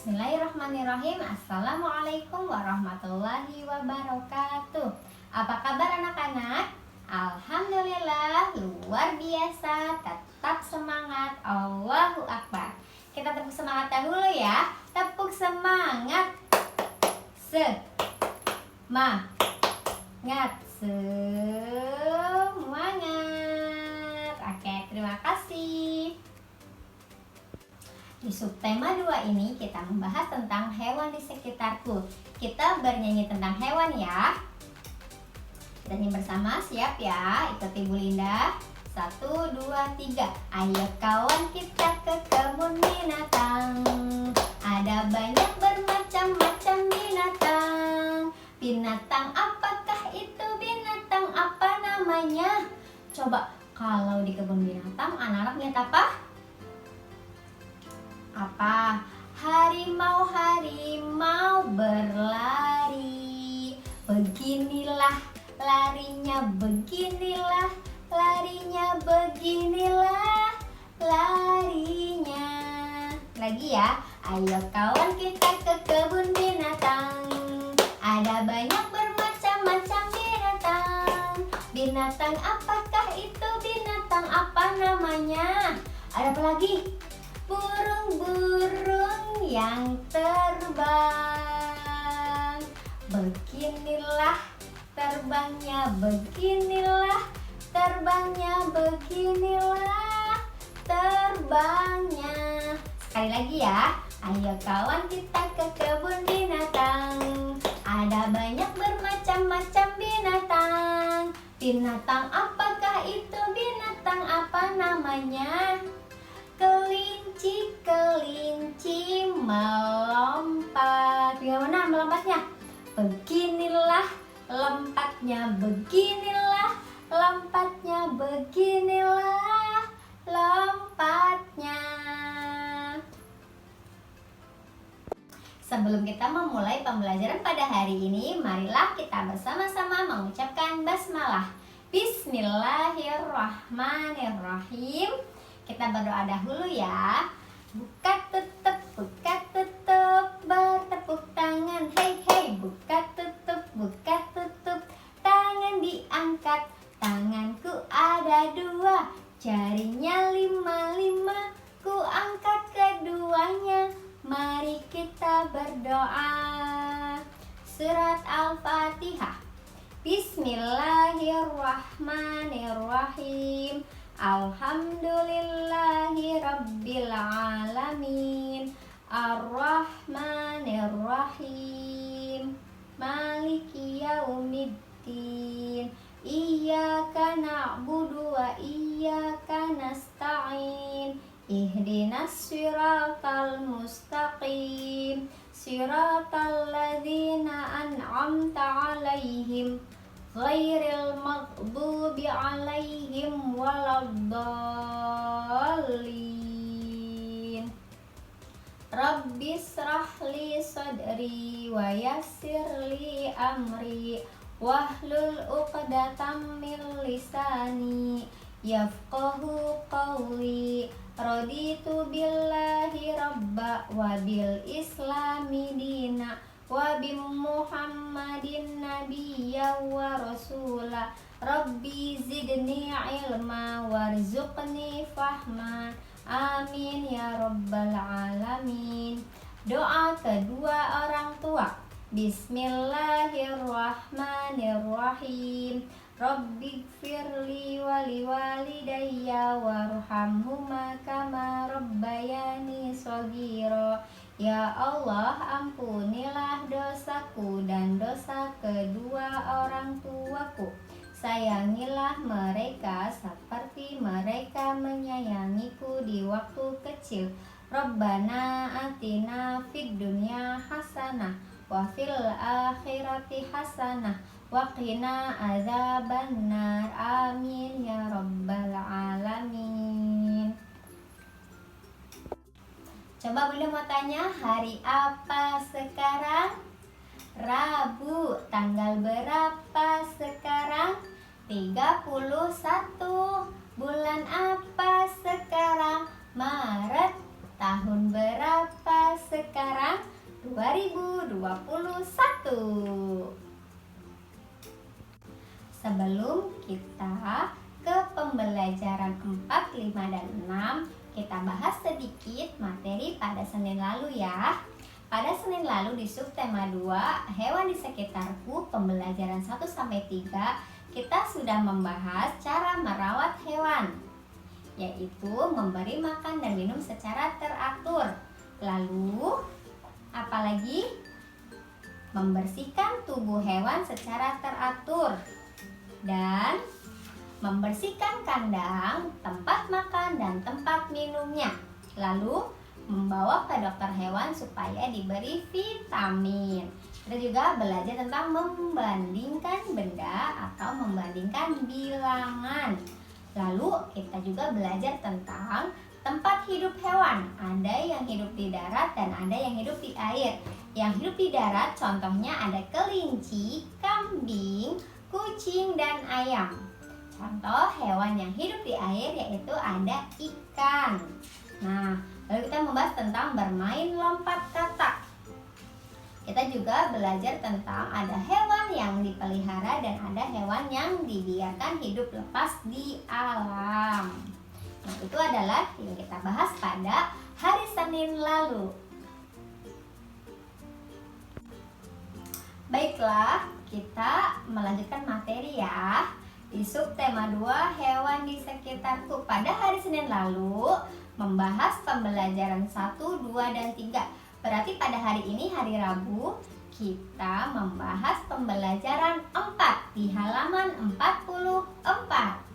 Bismillahirrahmanirrahim. Assalamualaikum warahmatullahi wabarakatuh. Apa kabar anak-anak? Alhamdulillah, luar biasa. Tetap semangat. Allahu Akbar. Kita tepuk semangat dahulu ya. Tepuk semangat. Semangat. Semangat. Oke, terima kasih. Di subtema 2 ini kita membahas tentang hewan di sekitarku. Kita bernyanyi tentang hewan ya. Kita nyanyi bersama, siap ya? Ikuti Bu Linda. 1, 2, 3. Ayo kawan kita ke kebun binatang. Ada banyak bermacam-macam binatang. Binatang apakah itu? Binatang apa namanya? Coba kalau di kebun binatang anak-anak lihat apa? Apa? Harimau berlari. Beginilah larinya, beginilah larinya, beginilah larinya. Lagi ya. Ayo kawan kita ke kebun binatang. Ada banyak bermacam-macam binatang. Binatang apakah itu? Binatang apa namanya? Ada apa lagi? Burung-burung yang terbang. Beginilah terbangnya, beginilah terbangnya, beginilah terbangnya. Sekali lagi ya. Ayo kawan kita ke kebun binatang. Ada banyak bermacam-macam binatang. Binatang apakah itu? Binatang apa namanya? Kelinci melompat. Bagaimana melompatnya? Beginilah lompatnya, beginilah lompatnya, beginilah lompatnya. Sebelum kita memulai pembelajaran pada hari ini, marilah kita bersama-sama mengucapkan basmalah. Bismillahirrahmanirrahim. Kita berdoa dahulu ya. Buka tutup, bertepuk tangan. Hei hei, buka tutup, tangan diangkat. Tanganku ada 2, jarinya 5, ku angkat keduanya. Mari kita berdoa. Surat Al-Fatihah. Bismillahirrahmanirrahim. Alhamdulillahi rabbil alamin. Ar-Rahmanir-Rahim. Maliki yaumiddin. Iyyaka na'budu wa iyyaka nasta'in. Ihdinas siratal mustaqim. Siratal ladzina an'amta 'alaihim ghairil maghdubi 'alaihim waladdallin. Rabbishrah li sadri wa yassir li amri wahlul 'uqdatam min lisani yafqahu qawli. Raditu billahi rabba wa bil islami dina wa bi Muhammadin nabiyya wa rasula. Rabbi zidni ilma warzuqni fahma. Amin ya rabbal alamin. Doa kedua orang tua. Bismillahirrahmanirrahim. Rabbi gfirli wali walidayya warhamhuma kama rabbayani shaghira. Ya Allah, ampunilah dosaku dan dosa kedua orang tuaku. Sayangilah mereka seperti mereka menyayangiku di waktu kecil. Rabbana atina fid dunya hasanah wa fil akhirati hasanah wa qina azabannar. Amin ya rabbal alamin. Coba Bunda mau tanya, hari apa sekarang? Rabu. Tanggal berapa sekarang? 31. Bulan apa sekarang? Maret. Tahun berapa sekarang 2021. Sebelum kita ke pembelajaran 4, 5, dan 6, kita bahas sedikit materi pada Senin lalu ya. Pada Senin lalu di subtema 2, hewan di sekitarku, pembelajaran 1-3, kita sudah membahas cara merawat hewan, yaitu memberi makan dan minum secara teratur. Lalu, apalagi? Membersihkan tubuh hewan secara teratur dan membersihkan kandang, tempat makan, dan tempat minumnya. Lalu membawa ke dokter hewan supaya diberi vitamin. Kita juga belajar tentang membandingkan benda atau membandingkan bilangan. Lalu kita juga belajar tentang tempat hidup hewan. Ada yang hidup di darat dan ada yang hidup di air. Yang hidup di darat contohnya ada kelinci, kambing, kucing, dan ayam. Contoh hewan yang hidup di air yaitu ada ikan. Nah, lalu kita membahas tentang bermain lompat katak. Kita juga belajar tentang ada hewan yang dipelihara dan ada hewan yang dibiarkan hidup lepas di alam. Nah, itu adalah yang kita bahas pada hari Senin lalu. Baiklah, kita melanjutkan materi ya. Di subtema 2, hewan di sekitarku, pada hari Senin lalu membahas pembelajaran 1, 2, dan 3. Berarti pada hari ini, hari Rabu, kita membahas pembelajaran 4 di halaman 44.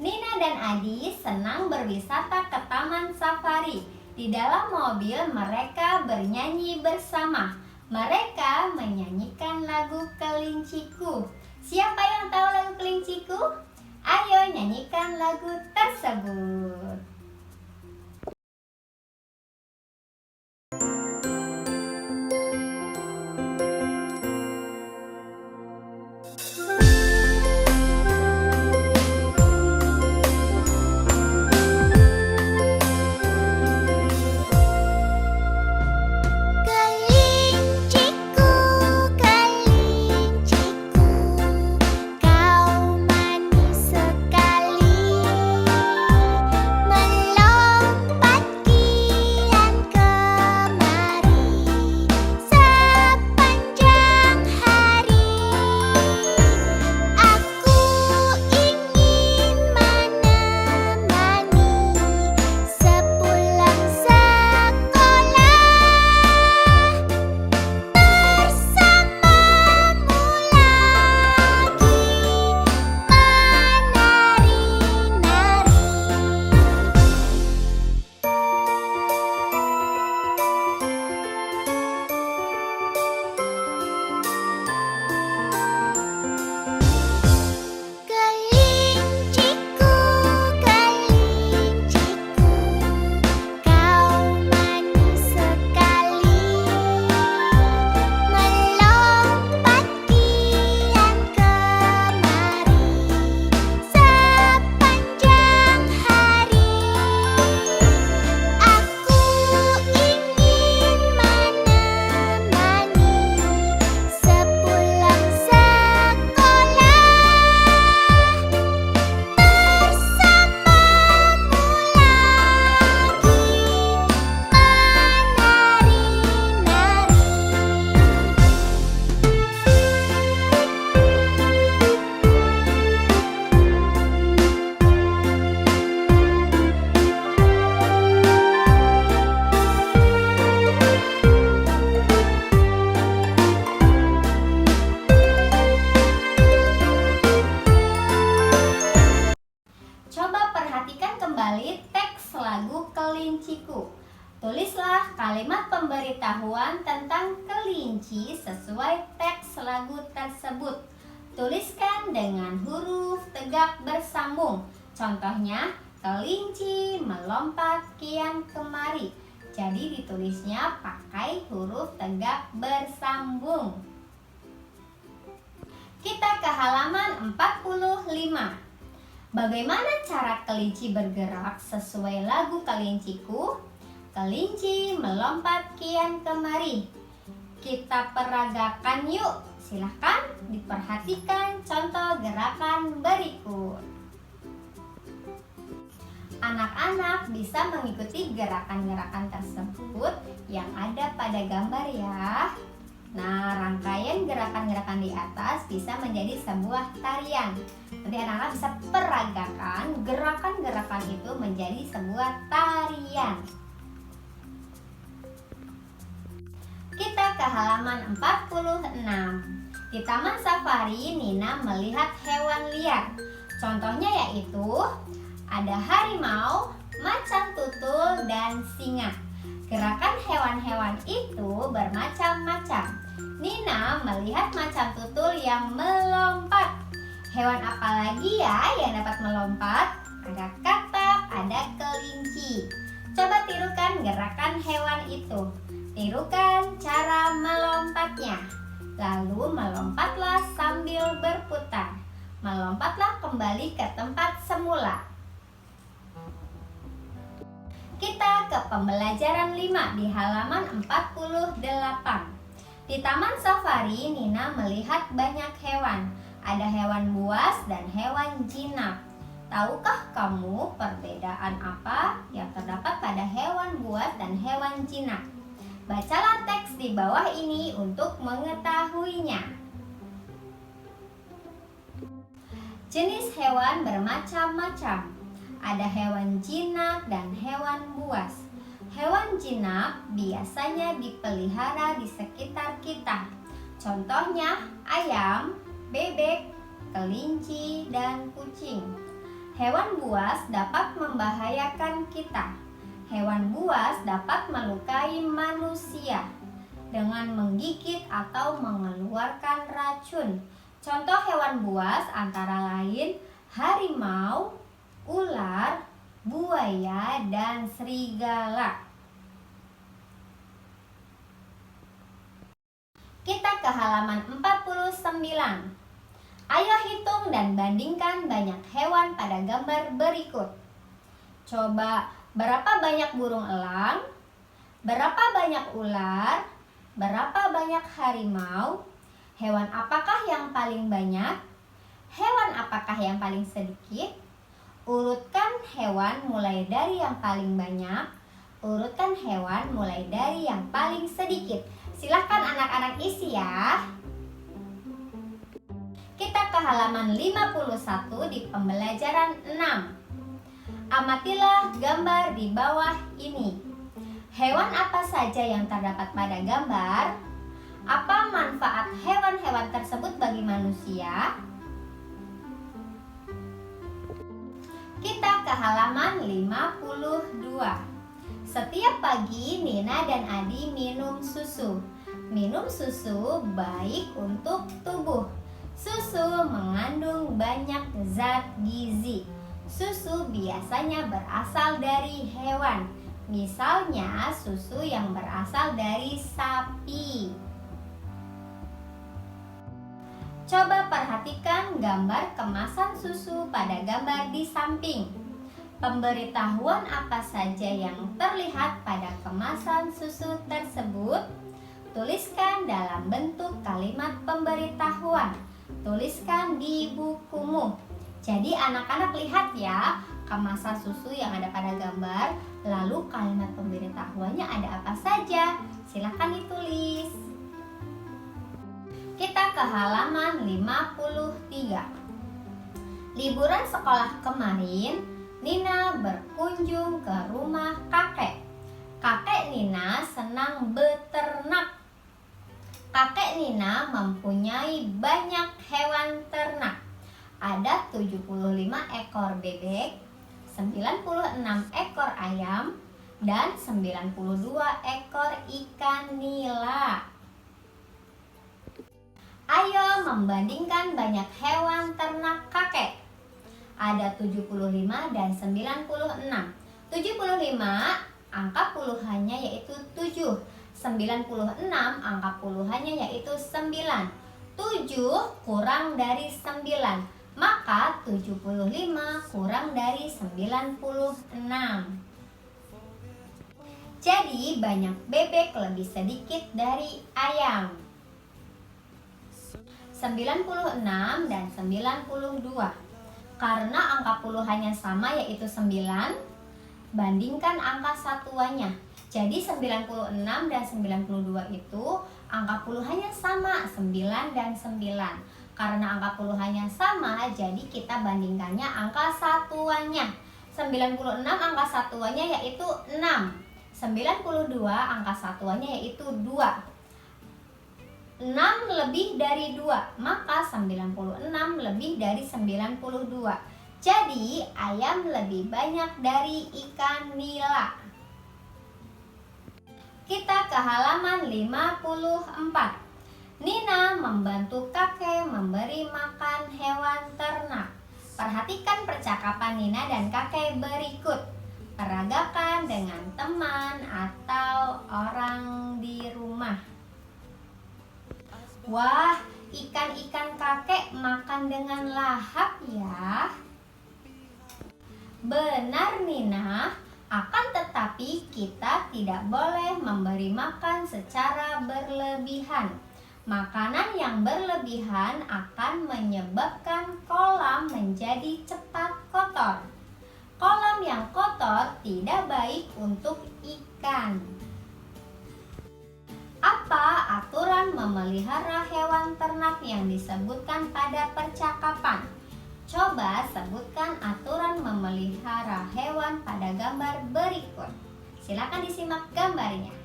Nina dan Adi senang berwisata ke taman safari. Di dalam mobil mereka bernyanyi bersama. Mereka menyanyikan lagu Kelinciku. Siapa yang tahu lagu Kelinciku? Ayo nyanyikan lagu tersebut. Kelinciku. Tulislah kalimat pemberitahuan tentang kelinci sesuai teks lagu tersebut. Tuliskan dengan huruf tegak bersambung. Contohnya, kelinci melompat kian kemari. Jadi ditulisnya pakai huruf tegak bersambung. Kita ke halaman 45. Bagaimana cara kelinci bergerak sesuai lagu Kelinciku? Kelinci melompat kian kemari. Kita peragakan yuk. Silahkan diperhatikan contoh gerakan berikut. Anak-anak bisa mengikuti gerakan-gerakan tersebut yang ada pada gambar ya. Nah, rangkaian gerakan-gerakan di atas bisa menjadi sebuah tarian. Nanti anak-anak bisa peragakan gerakan-gerakan itu menjadi sebuah tarian. Kita ke halaman 46. Di Taman Safari, Nina melihat hewan liar. Contohnya yaitu ada harimau, macan tutul, dan singa. Gerakan hewan-hewan itu bermacam-macam. Nina melihat macan tutul yang melompat. Hewan apa lagi ya yang dapat melompat? Ada katak, ada kelinci. Coba tirukan gerakan hewan itu. Tirukan cara melompatnya. Lalu melompatlah sambil berputar. Melompatlah kembali ke tempat semula. Kita ke pembelajaran 5 di halaman 48. Di Taman Safari, Nina melihat banyak hewan. Ada hewan buas dan hewan jinak. Tahukah kamu perbedaan apa yang terdapat pada hewan buas dan hewan jinak? Bacalah teks di bawah ini untuk mengetahuinya. Jenis hewan bermacam-macam. Ada hewan jinak dan hewan buas. Hewan jinak biasanya dipelihara di sekitar kita. Contohnya ayam, bebek, kelinci, dan kucing. Hewan buas dapat membahayakan kita. Hewan buas dapat melukai manusia dengan menggigit atau mengeluarkan racun. Contoh hewan buas antara lain harimau, ular, buaya, dan serigala. Kita ke halaman 49. Ayo hitung dan bandingkan banyak hewan pada gambar berikut. Coba, berapa banyak burung elang? Berapa banyak ular? Berapa banyak harimau? Hewan apakah yang paling banyak? Hewan apakah yang paling sedikit? Urutkan hewan mulai dari yang paling banyak. Urutkan hewan mulai dari yang paling sedikit. Silakan anak-anak isi ya. Kita ke halaman 51 di pembelajaran 6. Amatilah gambar di bawah ini. Hewan apa saja yang terdapat pada gambar? Apa manfaat hewan-hewan tersebut bagi manusia? Kita ke halaman 52. Setiap pagi Nina dan Adi minum susu. Minum susu baik untuk tubuh. Susu mengandung banyak zat gizi. Susu biasanya berasal dari hewan. Misalnya susu yang berasal dari sapi. Coba perhatikan gambar kemasan susu pada gambar di samping. Pemberitahuan apa saja yang terlihat pada kemasan susu tersebut? Tuliskan dalam bentuk kalimat pemberitahuan. Tuliskan di bukumu. Jadi anak-anak lihat ya, kemasan susu yang ada pada gambar, lalu kalimat pemberitahuannya ada apa saja. Silakan ditulis. Kita ke halaman 53. Liburan sekolah kemarin, Nina berkunjung ke rumah kakek. Kakek Nina senang beternak. Kakek Nina mempunyai banyak hewan ternak. Ada 75 ekor bebek, 96 ekor ayam, dan 92 ekor ikan nila. Ayo membandingkan banyak hewan ternak kakek. Ada 75 dan 96. 75 angka puluhannya yaitu 7. 96 angka puluhannya yaitu 9. 7 kurang dari 9. Maka 75 kurang dari 96. Jadi banyak bebek lebih sedikit dari ayam. 96 dan 92. Karena angka puluhannya sama yaitu 9, bandingkan angka satuannya. Jadi 96 dan 92 itu angka puluhannya sama, 9 dan 9. Karena angka puluhannya sama, jadi kita bandingkannya angka satuannya. 96 angka satuannya yaitu 6. 92 angka satuannya yaitu 2. 6 lebih dari 2, maka 96 lebih dari 92. Jadi ayam lebih banyak dari ikan nila. Kita ke halaman 54. Nina membantu kakek memberi makan hewan ternak. Perhatikan percakapan Nina dan kakek berikut. Peragakan dengan teman atau orang di rumah. Wah, ikan-ikan kakek makan dengan lahap ya. Benar Nina, akan tetapi kita tidak boleh memberi makan secara berlebihan. Makanan yang berlebihan akan menyebabkan kolam menjadi cepat kotor. Kolam yang kotor tidak baik untuk ikan. Apa aturan memelihara hewan ternak yang disebutkan pada percakapan? Coba sebutkan aturan memelihara hewan pada gambar berikut. Silakan disimak gambarnya.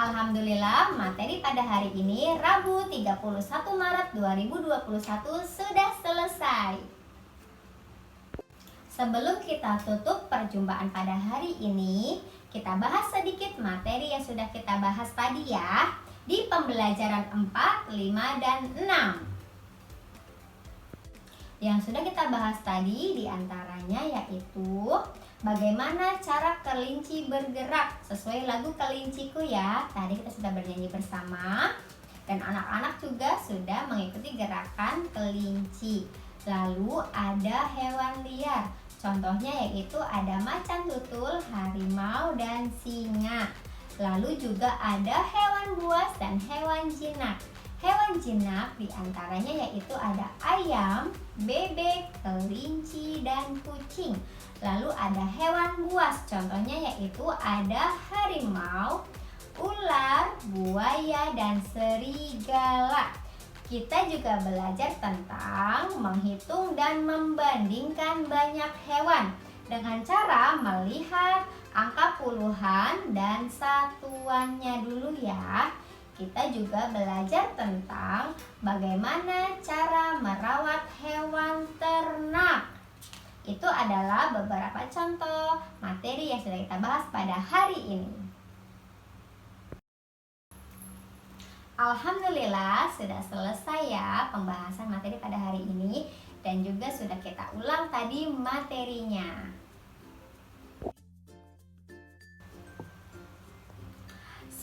Alhamdulillah, materi pada hari ini Rabu 31 Maret 2021 sudah selesai. Sebelum kita tutup perjumpaan pada hari ini, kita bahas sedikit materi yang sudah kita bahas tadi ya, di pembelajaran 4, 5, dan 6. Yang sudah kita bahas tadi diantaranya yaitu bagaimana cara kelinci bergerak sesuai lagu Kelinciku ya. Tadi kita sudah bernyanyi bersama dan anak-anak juga sudah mengikuti gerakan kelinci. Lalu ada hewan liar. Contohnya yaitu ada macan tutul, harimau, dan singa. Lalu juga ada hewan buas dan hewan jinak. Hewan jinak diantaranya yaitu ada ayam, bebek, kelinci, dan kucing. Lalu ada hewan buas, contohnya yaitu ada harimau, ular, buaya, dan serigala. Kita juga belajar tentang menghitung dan membandingkan banyak hewan dengan cara melihat angka puluhan dan satuannya dulu ya. Kita juga belajar tentang bagaimana cara merawat hewan ternak. Itu adalah beberapa contoh materi yang sudah kita bahas pada hari ini. Alhamdulillah sudah selesai ya pembahasan materi pada hari ini dan juga sudah kita ulang tadi materinya.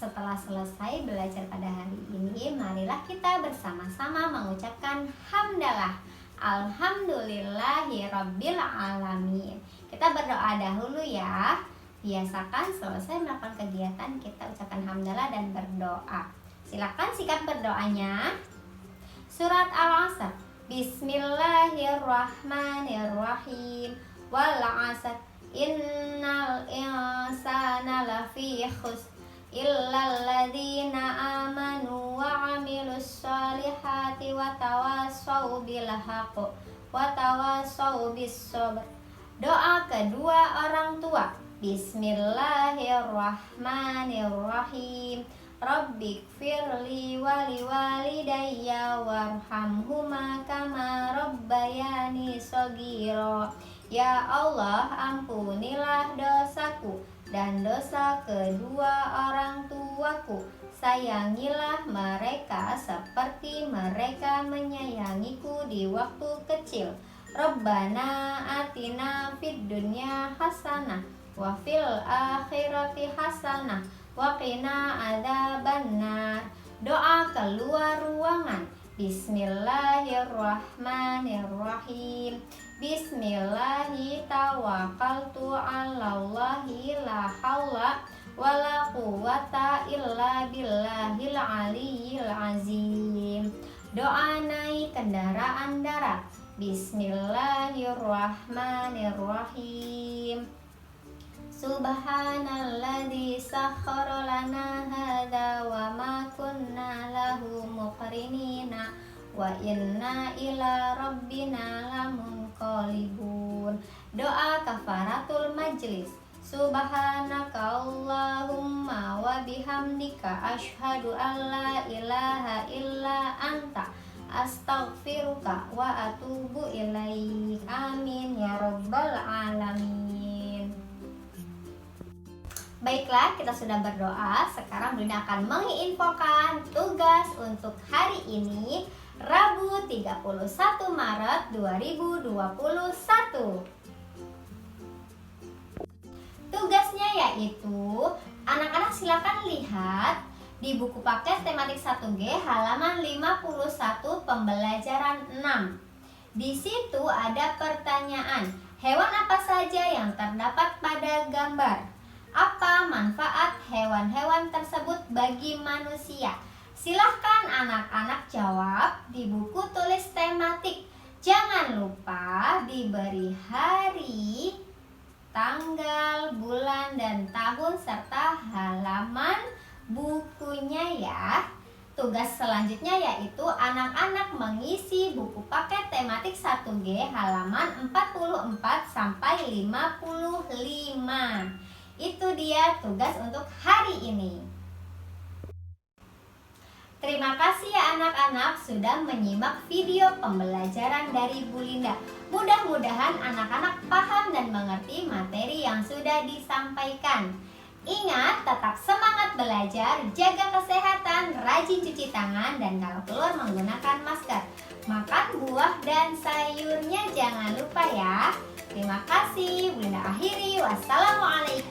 Setelah selesai belajar pada hari ini, marilah kita bersama-sama mengucapkan hamdalah. Alhamdulillahirabbil alamin. Kita berdoa dahulu ya. Biasakan selesai melakukan kegiatan kita ucapkan hamdalah dan berdoa. Silakan sikat berdoanya. Surat Al-Asr. Bismillahirrahmanirrahim. Wal 'asr. Innal insana lafi khusr. Illal ladzina amanu wa 'amilus solihati wa tawassaw bil haqq wa tawassaw bis sabr. Doa kedua orang tua. Bismillahirrahmanirrahim. Rabbighfirli wa liwalidayya warhamhuma kama rabbayani shaghira. Ya Allah, ampunilah dosaku dan dosa kedua orang tuaku. Sayangilah mereka seperti mereka menyayangiku di waktu kecil. Rabbana atina fid dunya hasanah wa fil akhirati hasanah wa qina adzabannar. Doa keluar ruangan. Bismillahirrahmanirrahim. Bismillahi tawakkaltu 'alallahi la haula wala quwwata illa billahil aliyyil azim. Doa naik kendaraan darat. Bismillahirrahmanirrahim. Subhanalladzi sakhkhara lana hadza wa ma kunna lahu muqrinina wa inna ila rabbina lamunqalibun. Doa kafaratul majlis. Subhanaka Allahumma wa bihamdika asyhadu an la ilaha illa anta astaghfiruka wa atubu ilaik. Amin ya rabbal alamin. Baiklah, kita sudah berdoa. Sekarang Belinda akan menginfokan tugas untuk hari ini, Rabu 31 Maret 2021. Tugasnya yaitu, anak-anak silakan lihat di buku paket tematik 1G halaman 51 pembelajaran 6. Di situ ada pertanyaan, hewan apa saja yang terdapat pada gambar? Apa manfaat hewan-hewan tersebut bagi manusia? Silahkan anak-anak jawab di buku tulis tematik. Jangan lupa diberi hari, tanggal, bulan, dan tahun serta halaman bukunya ya. Tugas selanjutnya yaitu anak-anak mengisi buku paket tematik 1G halaman 44 sampai 55. Itu dia tugas untuk hari ini. Terima kasih ya anak-anak sudah menyimak video pembelajaran dari Bu Linda. Mudah-mudahan anak-anak paham dan mengerti materi yang sudah disampaikan. Ingat, tetap semangat belajar, jaga kesehatan, rajin cuci tangan, dan kalau keluar menggunakan masker. Makan buah dan sayurnya jangan lupa ya. Terima kasih, Bu Linda akhiri. Wassalamualaikum.